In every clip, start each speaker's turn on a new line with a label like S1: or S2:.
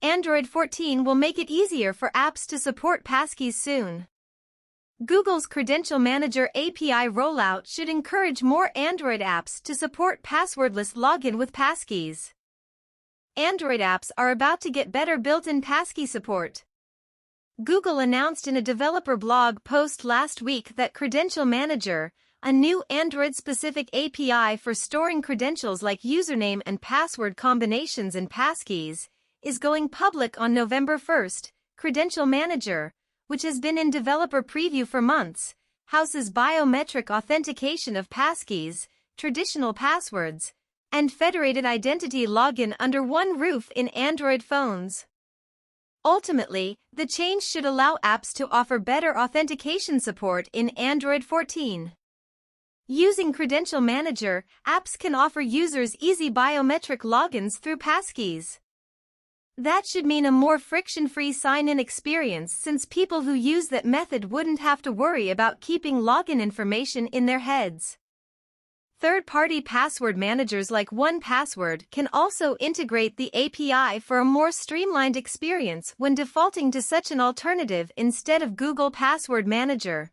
S1: Android 14 will make it easier for apps to support passkeys soon. Google's Credential Manager API rollout should encourage more Android apps to support passwordless login with passkeys. Android apps are about to get better built-in passkey support. Google announced in a developer blog post last week that Credential Manager, a new Android-specific API for storing credentials like username and password combinations and passkeys, is going public on November 1st. Credential Manager, which has been in developer preview for months, houses biometric authentication of passkeys, traditional passwords, and federated identity login under one roof in Android phones. Ultimately, the change should allow apps to offer better authentication support in Android 14. Using Credential Manager, apps can offer users easy biometric logins through passkeys. That should mean a more friction-free sign-in experience since people who use that method wouldn't have to worry about keeping login information in their heads. Third-party password managers like 1Password can also integrate the API for a more streamlined experience when defaulting to such an alternative instead of Google Password Manager.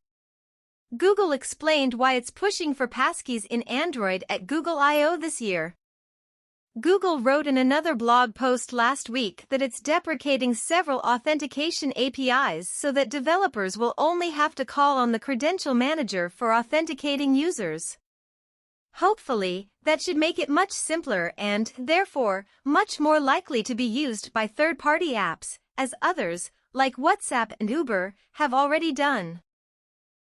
S1: Google explained why it's pushing for passkeys in Android at Google I/O this year. Google wrote in another blog post last week that it's deprecating several authentication APIs so that developers will only have to call on the Credential Manager for authenticating users. Hopefully, that should make it much simpler and, therefore, much more likely to be used by third-party apps, as others, like WhatsApp and Uber, have already done.